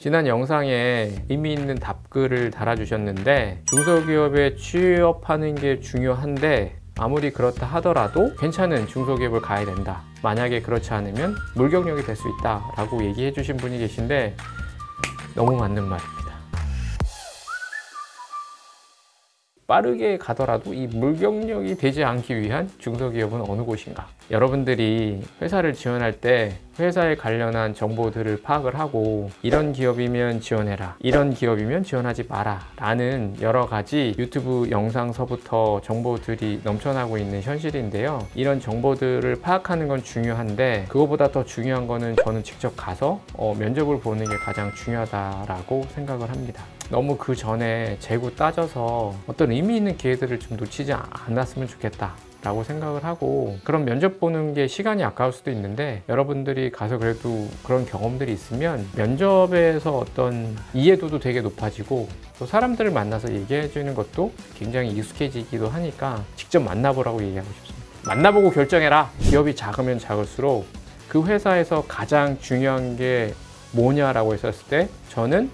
지난 영상에 의미 있는 답글을 달아주셨는데 중소기업에 취업하는 게 중요한데 아무리 그렇다 하더라도 괜찮은 중소기업을 가야 된다. 만약에 그렇지 않으면 물경력이 될 수 있다 라고 얘기해 주신 분이 계신데 너무 맞는 말입니다. 빠르게 가더라도 이 물경력이 되지 않기 위한 중소기업은 어느 곳인가? 여러분들이 회사를 지원할 때 회사에 관련한 정보들을 파악을 하고 이런 기업이면 지원해라, 이런 기업이면 지원하지 마라 라는 여러 가지 유튜브 영상서부터 정보들이 넘쳐나고 있는 현실인데요. 이런 정보들을 파악하는 건 중요한데 그거보다 더 중요한 거는 저는 직접 가서 면접을 보는 게 가장 중요하다라고 생각을 합니다. 너무 그 전에 재고 따져서 어떤 의미 있는 기회들을 좀 놓치지 않았으면 좋겠다 라고 생각을 하고, 그런 면접 보는 게 시간이 아까울 수도 있는데 여러분들이 가서 그래도 그런 경험들이 있으면 면접에서 어떤 이해도도 되게 높아지고 또 사람들을 만나서 얘기해 주는 것도 굉장히 익숙해지기도 하니까 직접 만나보라고 얘기하고 싶습니다. 만나보고 결정해라. 기업이 작으면 작을수록 그 회사에서 가장 중요한 게 뭐냐라고 했었을 때 저는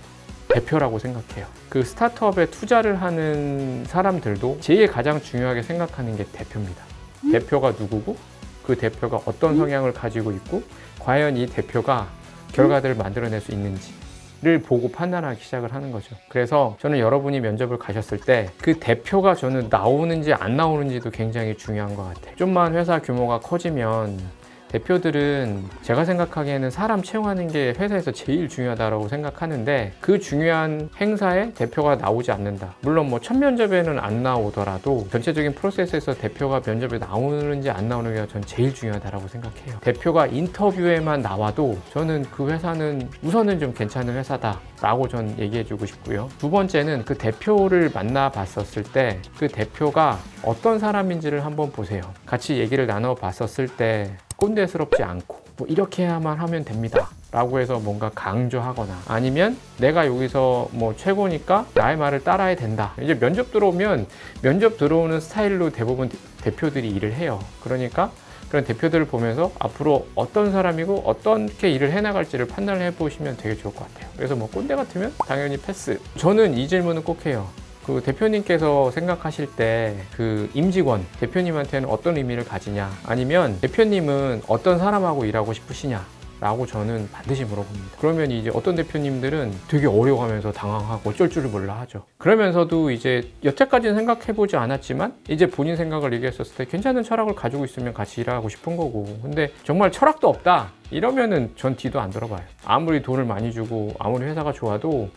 대표라고 생각해요. 그 스타트업에 투자를 하는 사람들도 제일 가장 중요하게 생각하는 게 대표입니다. 대표가 누구고 그 대표가 어떤 성향을 가지고 있고 과연 이 대표가 결과들을 만들어낼 수 있는지를 보고 판단하기 시작을 하는 거죠. 그래서 저는 여러분이 면접을 가셨을 때 그 대표가 저는 나오는지 안 나오는지도 굉장히 중요한 것 같아요. 좀만 회사 규모가 커지면 대표들은 제가 생각하기에는 사람 채용하는 게 회사에서 제일 중요하다고 생각하는데 그 중요한 행사에 대표가 나오지 않는다. 물론 뭐 첫 면접에는 안 나오더라도 전체적인 프로세스에서 대표가 면접에 나오는지 안 나오는 게 전 제일 중요하다고 생각해요. 대표가 인터뷰에만 나와도 저는 그 회사는 우선은 좀 괜찮은 회사다 라고 전 얘기해 주고 싶고요. 두 번째는 그 대표를 만나 봤었을 때 그 대표가 어떤 사람인지를 한번 보세요. 같이 얘기를 나눠 봤었을 때 꼰대스럽지 않고 뭐 이렇게 해야만 하면 됩니다 라고 해서 뭔가 강조하거나 아니면 내가 여기서 뭐 최고니까 나의 말을 따라야 된다. 이제 면접 들어오면 면접 들어오는 스타일로 대부분 대표들이 일을 해요. 그러니까 그런 대표들을 보면서 앞으로 어떤 사람이고 어떻게 일을 해나갈지를 판단을 해보시면 되게 좋을 것 같아요. 그래서 뭐 꼰대 같으면 당연히 패스. 저는 이 질문은 꼭 해요. 그 대표님께서 생각하실 때 그 임직원, 대표님한테는 어떤 의미를 가지냐, 아니면 대표님은 어떤 사람하고 일하고 싶으시냐 라고 저는 반드시 물어봅니다. 그러면 이제 어떤 대표님들은 되게 어려워하면서 당황하고 어쩔 줄을 몰라 하죠. 그러면서도 이제 여태까지는 생각해보지 않았지만 이제 본인 생각을 얘기했었을 때 괜찮은 철학을 가지고 있으면 같이 일하고 싶은 거고, 근데 정말 철학도 없다 이러면은 전 뒤도 안 들어봐요. 아무리 돈을 많이 주고 아무리 회사가 좋아도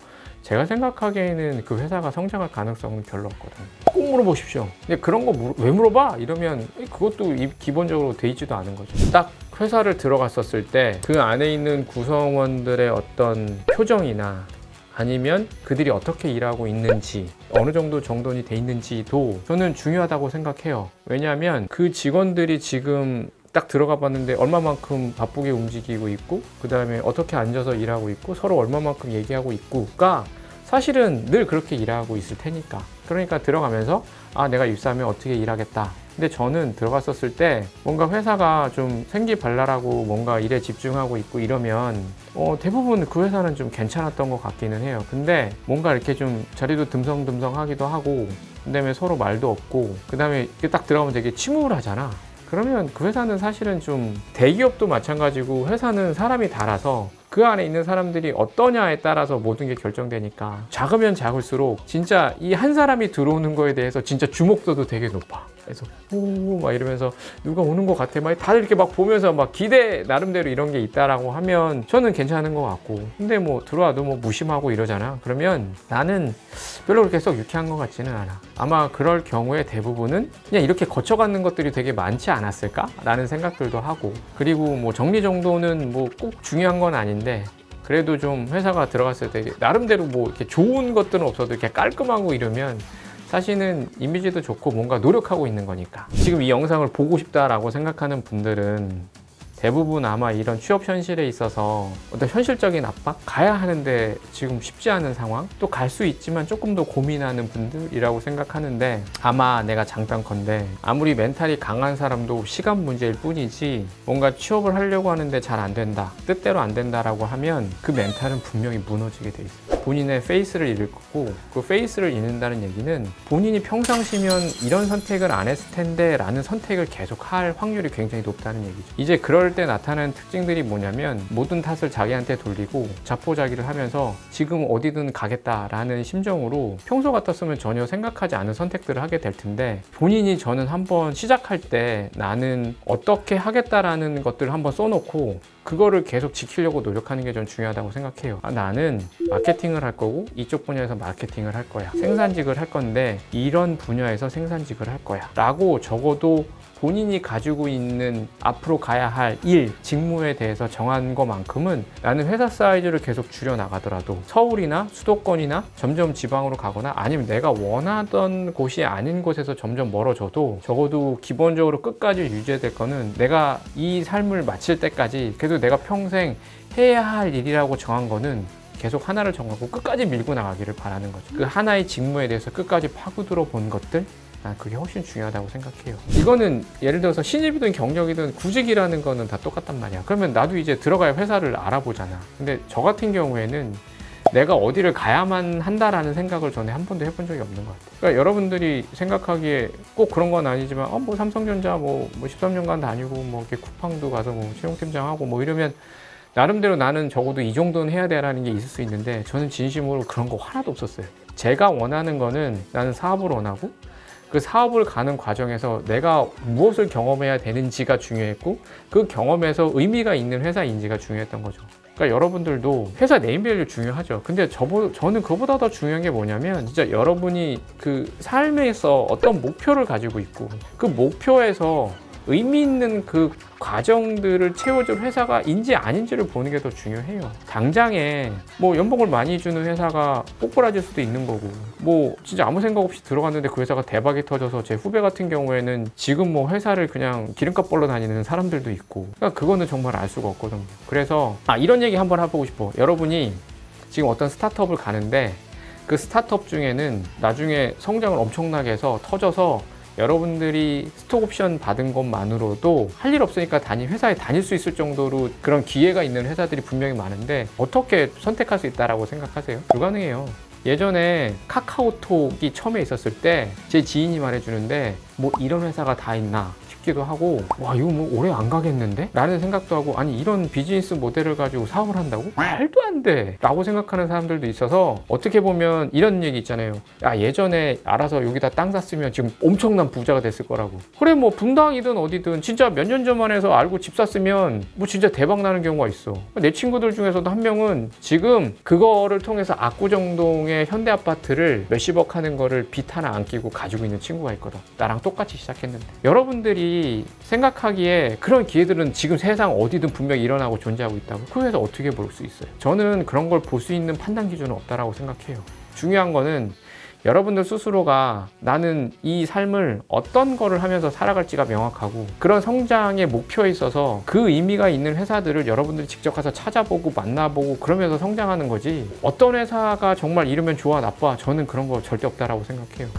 제가 생각하기에는 그 회사가 성장할 가능성은 별로 없거든요. 꼭 물어보십시오. 근데 그런 거 왜 물어봐? 이러면 그것도 기본적으로 돼 있지도 않은 거죠. 딱 회사를 들어갔었을 때 그 안에 있는 구성원들의 어떤 표정이나 아니면 그들이 어떻게 일하고 있는지, 어느 정도 정돈이 돼 있는지도 저는 중요하다고 생각해요. 왜냐하면 그 직원들이 지금 딱 들어가 봤는데 얼마만큼 바쁘게 움직이고 있고 그 다음에 어떻게 앉아서 일하고 있고 서로 얼마만큼 얘기하고 있고가 사실은 늘 그렇게 일하고 있을 테니까, 그러니까 들어가면서 아 내가 입사하면 어떻게 일하겠다. 근데 저는 들어갔었을 때 뭔가 회사가 좀 생기발랄하고 뭔가 일에 집중하고 있고 이러면 대부분 그 회사는 좀 괜찮았던 것 같기는 해요. 근데 뭔가 이렇게 좀 자리도 듬성듬성하기도 하고 그다음에 서로 말도 없고 그다음에 딱 들어가면 되게 침울하잖아. 그러면 그 회사는 사실은 좀, 대기업도 마찬가지고 회사는 사람이 달아서 그 안에 있는 사람들이 어떠냐에 따라서 모든 게 결정되니까 작으면 작을수록 진짜 이 한 사람이 들어오는 거에 대해서 진짜 주목도도 되게 높아. 그래서 막 이러면서 누가 오는 것 같아 막 다들 이렇게 막 보면서 막 기대 나름대로 이런 게 있다라고 하면 저는 괜찮은 것 같고, 근데 뭐 들어와도 뭐 무심하고 이러잖아. 그러면 나는 별로 그렇게 썩 유쾌한 것 같지는 않아. 아마 그럴 경우에 대부분은 그냥 이렇게 거쳐가는 것들이 되게 많지 않았을까 라는 생각들도 하고, 그리고 뭐 정리정돈은 뭐 꼭 중요한 건 아닌데 그래도 좀 회사가 들어갔을 때 나름대로 뭐 이렇게 좋은 것들은 없어도 이렇게 깔끔하고 이러면 사실은 이미지도 좋고 뭔가 노력하고 있는 거니까. 지금 이 영상을 보고 싶다라고 생각하는 분들은 대부분 아마 이런 취업 현실에 있어서 어떤 현실적인 압박? 가야 하는데 지금 쉽지 않은 상황? 또 갈 수 있지만 조금 더 고민하는 분들이라고 생각하는데, 아마 내가 장단컨대 아무리 멘탈이 강한 사람도 시간 문제일 뿐이지 뭔가 취업을 하려고 하는데 잘 안 된다, 뜻대로 안 된다라고 하면 그 멘탈은 분명히 무너지게 돼 있어요. 본인의 페이스를 잃을 거고, 그 페이스를 잃는다는 얘기는 본인이 평상시면 이런 선택을 안 했을 텐데 라는 선택을 계속 할 확률이 굉장히 높다는 얘기죠. 이제 그럴 때 나타나는 특징들이 뭐냐면, 모든 탓을 자기한테 돌리고 자포자기를 하면서 지금 어디든 가겠다라는 심정으로 평소 같았으면 전혀 생각하지 않은 선택들을 하게 될 텐데, 본인이 저는 한번 시작할 때 나는 어떻게 하겠다라는 것들을 한번 써놓고 그거를 계속 지키려고 노력하는 게 전 중요하다고 생각해요. 나는 마케팅을 할 거고 이쪽 분야에서 마케팅을 할 거야, 생산직을 할 건데 이런 분야에서 생산직을 할 거야 라고 적어도 본인이 가지고 있는 앞으로 가야 할 일, 직무에 대해서 정한 것만큼은 나는 회사 사이즈를 계속 줄여 나가더라도 서울이나 수도권이나 점점 지방으로 가거나 아니면 내가 원하던 곳이 아닌 곳에서 점점 멀어져도 적어도 기본적으로 끝까지 유지될 거는 내가 이 삶을 마칠 때까지 그래도 내가 평생 해야 할 일이라고 정한 거는 계속 하나를 정하고 끝까지 밀고 나가기를 바라는 거죠. 그 하나의 직무에 대해서 끝까지 파고들어 본 것들, 난 그게 훨씬 중요하다고 생각해요. 이거는 예를 들어서 신입이든 경력이든 구직이라는 거는 다 똑같단 말이야. 그러면 나도 이제 들어갈 회사를 알아보잖아. 근데 저 같은 경우에는 내가 어디를 가야만 한다라는 생각을 전에 한 번도 해본 적이 없는 것 같아요. 그러니까 여러분들이 생각하기에 꼭 그런 건 아니지만 뭐 삼성전자 뭐 13년간 다니고 뭐 이렇게 쿠팡도 가서 뭐 채용팀장하고 뭐 이러면 나름대로 나는 적어도 이 정도는 해야 되라는 게 있을 수 있는데, 저는 진심으로 그런 거 하나도 없었어요. 제가 원하는 거는 나는 사업을 원하고 그 사업을 가는 과정에서 내가 무엇을 경험해야 되는지가 중요했고, 그 경험에서 의미가 있는 회사인지가 중요했던 거죠. 그러니까 여러분들도 회사 네임밸류 중요하죠. 근데 저는 그보다 더 중요한 게 뭐냐면, 진짜 여러분이 그 삶에서 어떤 목표를 가지고 있고 그 목표에서 의미 있는 그 과정들을 채워줄 회사가 인지 아닌지를 보는 게 더 중요해요. 당장에 뭐 연봉을 많이 주는 회사가 꼬꾸라질 수도 있는 거고, 뭐 진짜 아무 생각 없이 들어갔는데 그 회사가 대박이 터져서 제 후배 같은 경우에는 지금 뭐 회사를 그냥 기름값 벌러 다니는 사람들도 있고, 그러니까 그거는 정말 알 수가 없거든요. 그래서 이런 얘기 한번 해보고 싶어. 여러분이 지금 어떤 스타트업을 가는데 그 스타트업 중에는 나중에 성장을 엄청나게 해서 터져서 여러분들이 스톡옵션 받은 것만으로도 할 일 없으니까 회사에 다닐 수 있을 정도로 그런 기회가 있는 회사들이 분명히 많은데, 어떻게 선택할 수 있다고 생각하세요? 불가능해요. 예전에 카카오톡이 처음에 있었을 때 제 지인이 말해주는데, 뭐 이런 회사가 다 있나 싶기도 하고, 와 이거 뭐 오래 안 가겠는데? 라는 생각도 하고, 아니 이런 비즈니스 모델을 가지고 사업을 한다고? 말도 안 돼! 라고 생각하는 사람들도 있어서, 어떻게 보면 이런 얘기 있잖아요. 야 예전에 알아서 여기다 땅 샀으면 지금 엄청난 부자가 됐을 거라고. 그래 뭐 분당이든 어디든 진짜 몇 년 전만 해서 알고 집 샀으면 뭐 진짜 대박 나는 경우가 있어. 내 친구들 중에서도 한 명은 지금 그거를 통해서 압구정동의 현대아파트를 몇십억 하는 거를 빚 하나 안 끼고 가지고 있는 친구가 있거든. 나랑 똑같이 시작했는데. 여러분들이 생각하기에 그런 기회들은 지금 세상 어디든 분명히 일어나고 존재하고 있다고, 그 회사 어떻게 볼 수 있어요? 저는 그런 걸 볼 수 있는 판단 기준은 없다라고 생각해요. 중요한 거는 여러분들 스스로가 나는 이 삶을 어떤 거를 하면서 살아갈지가 명확하고, 그런 성장의 목표에 있어서 그 의미가 있는 회사들을 여러분들이 직접 가서 찾아보고 만나보고 그러면서 성장하는 거지, 어떤 회사가 정말 이러면 좋아 나빠, 저는 그런 거 절대 없다라고 생각해요.